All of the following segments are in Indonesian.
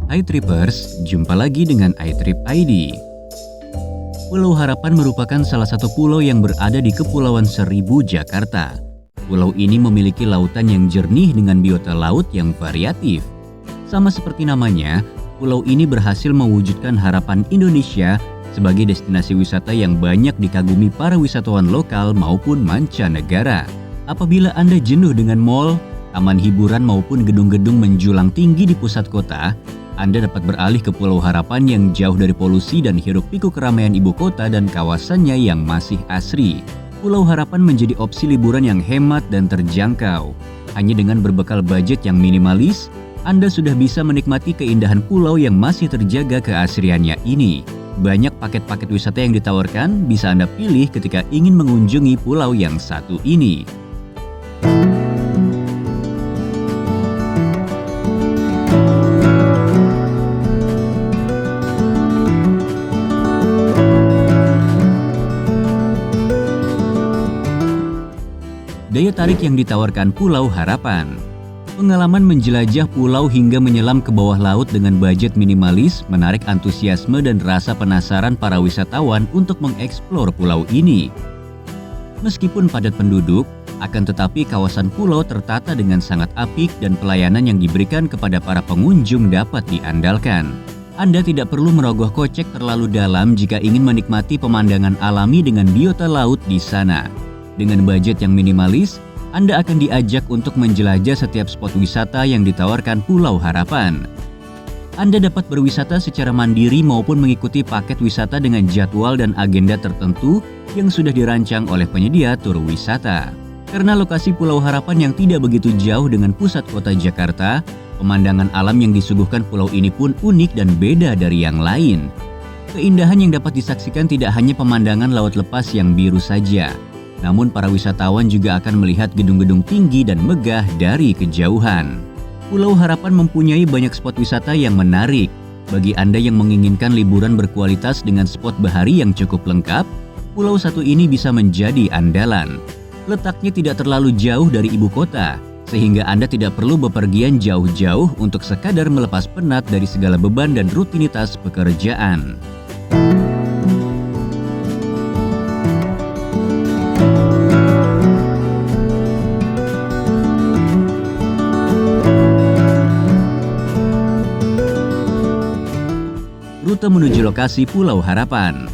Hai Trippers, jumpa lagi dengan iTrip ID. Pulau Harapan merupakan salah satu pulau yang berada di Kepulauan Seribu, Jakarta. Pulau ini memiliki lautan yang jernih dengan biota laut yang variatif. Sama seperti namanya, pulau ini berhasil mewujudkan harapan Indonesia sebagai destinasi wisata yang banyak dikagumi para wisatawan lokal maupun mancanegara. Apabila Anda jenuh dengan mal, taman hiburan maupun gedung-gedung menjulang tinggi di pusat kota, Anda dapat beralih ke Pulau Harapan yang jauh dari polusi dan hiruk-pikuk keramaian ibu kota dan kawasannya yang masih asri. Pulau Harapan menjadi opsi liburan yang hemat dan terjangkau. Hanya dengan berbekal budget yang minimalis, Anda sudah bisa menikmati keindahan pulau yang masih terjaga keasriannya ini. Banyak paket-paket wisata yang ditawarkan bisa Anda pilih ketika ingin mengunjungi pulau yang satu ini. Daya tarik yang ditawarkan Pulau Harapan. Pengalaman menjelajah pulau hingga menyelam ke bawah laut dengan budget minimalis menarik antusiasme dan rasa penasaran para wisatawan untuk mengeksplor pulau ini. Meskipun padat penduduk, akan tetapi kawasan pulau tertata dengan sangat apik dan pelayanan yang diberikan kepada para pengunjung dapat diandalkan. Anda tidak perlu merogoh kocek terlalu dalam jika ingin menikmati pemandangan alami dengan biota laut di sana. Dengan budget yang minimalis, Anda akan diajak untuk menjelajah setiap spot wisata yang ditawarkan Pulau Harapan. Anda dapat berwisata secara mandiri maupun mengikuti paket wisata dengan jadwal dan agenda tertentu yang sudah dirancang oleh penyedia tur wisata. Karena lokasi Pulau Harapan yang tidak begitu jauh dengan pusat kota Jakarta, pemandangan alam yang disuguhkan pulau ini pun unik dan beda dari yang lain. Keindahan yang dapat disaksikan tidak hanya pemandangan laut lepas yang biru saja, namun para wisatawan juga akan melihat gedung-gedung tinggi dan megah dari kejauhan. Pulau Harapan mempunyai banyak spot wisata yang menarik. Bagi Anda yang menginginkan liburan berkualitas dengan spot bahari yang cukup lengkap, pulau satu ini bisa menjadi andalan. Letaknya tidak terlalu jauh dari ibu kota, sehingga Anda tidak perlu bepergian jauh-jauh untuk sekadar melepas penat dari segala beban dan rutinitas pekerjaan. Rute menuju lokasi Pulau Harapan.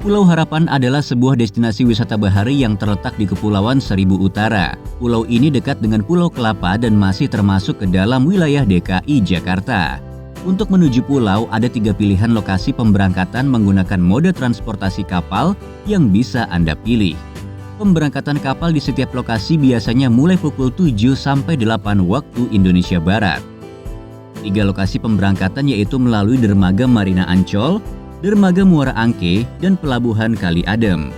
Pulau Harapan adalah sebuah destinasi wisata bahari yang terletak di Kepulauan Seribu Utara. Pulau ini dekat dengan Pulau Kelapa dan masih termasuk ke dalam wilayah DKI Jakarta. Untuk menuju pulau, ada 3 pilihan lokasi pemberangkatan menggunakan mode transportasi kapal yang bisa Anda pilih. Pemberangkatan kapal di setiap lokasi biasanya mulai pukul 7 sampai 8 waktu Indonesia Barat. 3 lokasi pemberangkatan yaitu melalui Dermaga Marina Ancol, Dermaga Muara Angke, dan Pelabuhan Kali Adem.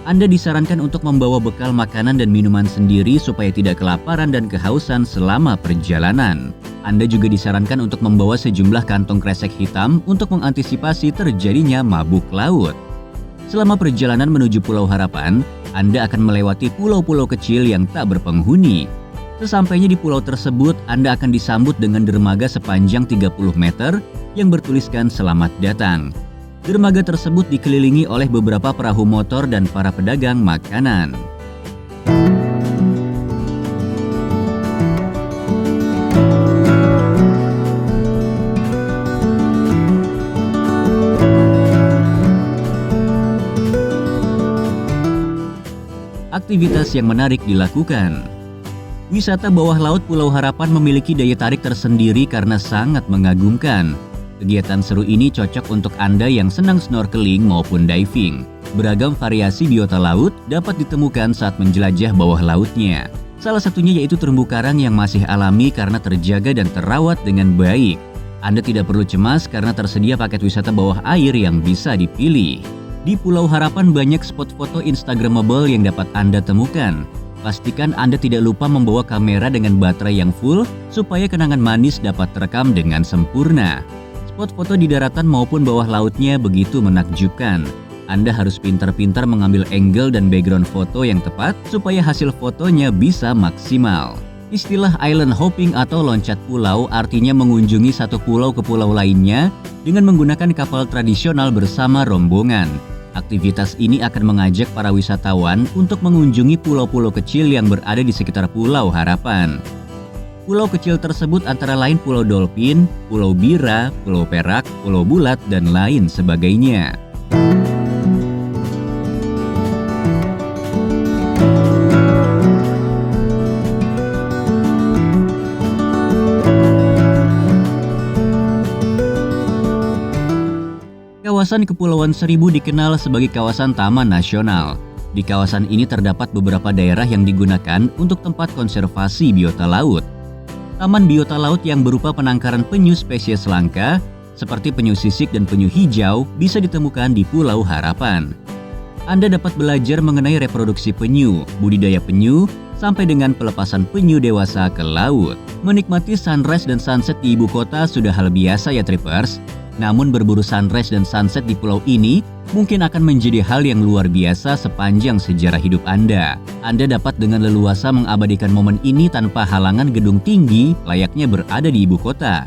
Anda disarankan untuk membawa bekal makanan dan minuman sendiri supaya tidak kelaparan dan kehausan selama perjalanan. Anda juga disarankan untuk membawa sejumlah kantong kresek hitam untuk mengantisipasi terjadinya mabuk laut. Selama perjalanan menuju Pulau Harapan, Anda akan melewati pulau-pulau kecil yang tak berpenghuni. Sesampainya di pulau tersebut, Anda akan disambut dengan dermaga sepanjang 30 meter yang bertuliskan "Selamat Datang". Dermaga tersebut dikelilingi oleh beberapa perahu motor dan para pedagang makanan. Aktivitas yang menarik dilakukan. Wisata bawah laut Pulau Harapan memiliki daya tarik tersendiri karena sangat mengagumkan. Kegiatan seru ini cocok untuk Anda yang senang snorkeling maupun diving. Beragam variasi biota laut dapat ditemukan saat menjelajah bawah lautnya. Salah satunya yaitu terumbu karang yang masih alami karena terjaga dan terawat dengan baik. Anda tidak perlu cemas karena tersedia paket wisata bawah air yang bisa dipilih. Di Pulau Harapan banyak spot foto Instagramable yang dapat Anda temukan. Pastikan Anda tidak lupa membawa kamera dengan baterai yang full supaya kenangan manis dapat terekam dengan sempurna. Spot foto di daratan maupun bawah lautnya begitu menakjubkan. Anda harus pintar-pintar mengambil angle dan background foto yang tepat supaya hasil fotonya bisa maksimal. Istilah island hopping atau loncat pulau artinya mengunjungi satu pulau ke pulau lainnya dengan menggunakan kapal tradisional bersama rombongan. Aktivitas ini akan mengajak para wisatawan untuk mengunjungi pulau-pulau kecil yang berada di sekitar Pulau Harapan. Pulau kecil tersebut antara lain Pulau Dolphin, Pulau Bira, Pulau Perak, Pulau Bulat, dan lain sebagainya. Kawasan Kepulauan Seribu dikenal sebagai kawasan taman nasional. Di kawasan ini terdapat beberapa daerah yang digunakan untuk tempat konservasi biota laut. Taman biota laut yang berupa penangkaran penyu spesies langka, seperti penyu sisik dan penyu hijau, bisa ditemukan di Pulau Harapan. Anda dapat belajar mengenai reproduksi penyu, budidaya penyu, sampai dengan pelepasan penyu dewasa ke laut. Menikmati sunrise dan sunset di ibu kota sudah hal biasa ya trippers. Namun berburu sunrise dan sunset di pulau ini mungkin akan menjadi hal yang luar biasa sepanjang sejarah hidup Anda. Anda dapat dengan leluasa mengabadikan momen ini tanpa halangan gedung tinggi layaknya berada di ibu kota.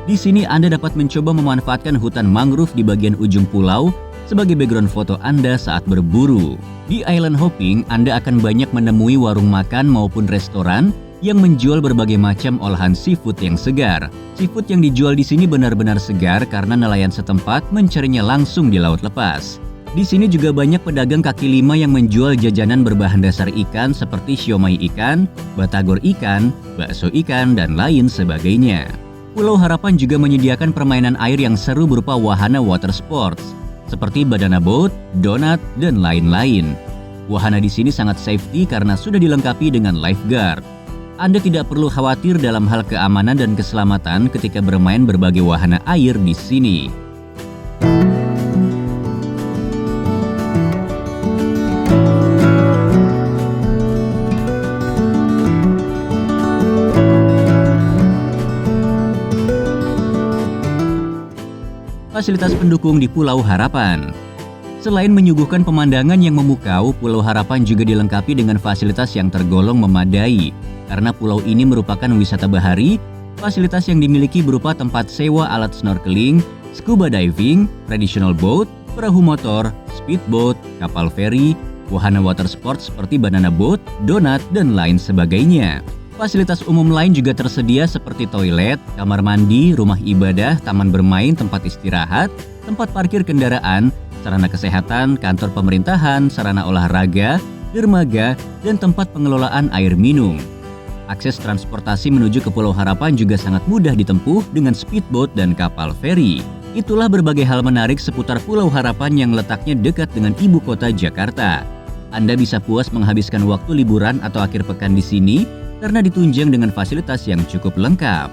Di sini Anda dapat mencoba memanfaatkan hutan mangrove di bagian ujung pulau sebagai background foto Anda saat berburu. Di island hopping, Anda akan banyak menemui warung makan maupun restoran yang menjual berbagai macam olahan seafood yang segar. Seafood yang dijual di sini benar-benar segar karena nelayan setempat mencarinya langsung di laut lepas. Di sini juga banyak pedagang kaki lima yang menjual jajanan berbahan dasar ikan seperti siomay ikan, batagor ikan, bakso ikan, dan lain sebagainya. Pulau Harapan juga menyediakan permainan air yang seru berupa wahana water sports seperti banana boat, donat, dan lain-lain. Wahana di sini sangat safety karena sudah dilengkapi dengan lifeguard. Anda tidak perlu khawatir dalam hal keamanan dan keselamatan ketika bermain berbagai wahana air di sini. Fasilitas pendukung di Pulau Harapan. Selain menyuguhkan pemandangan yang memukau, Pulau Harapan juga dilengkapi dengan fasilitas yang tergolong memadai. Karena pulau ini merupakan wisata bahari, fasilitas yang dimiliki berupa tempat sewa alat snorkeling, scuba diving, traditional boat, perahu motor, speedboat, kapal feri, wahana water sport seperti banana boat, donat, dan lain sebagainya. Fasilitas umum lain juga tersedia seperti toilet, kamar mandi, rumah ibadah, taman bermain, tempat istirahat, tempat parkir kendaraan, sarana kesehatan, kantor pemerintahan, sarana olahraga, dermaga, dan tempat pengelolaan air minum. Akses transportasi menuju ke Pulau Harapan juga sangat mudah ditempuh dengan speedboat dan kapal feri. Itulah berbagai hal menarik seputar Pulau Harapan yang letaknya dekat dengan ibu kota Jakarta. Anda bisa puas menghabiskan waktu liburan atau akhir pekan di sini karena ditunjang dengan fasilitas yang cukup lengkap.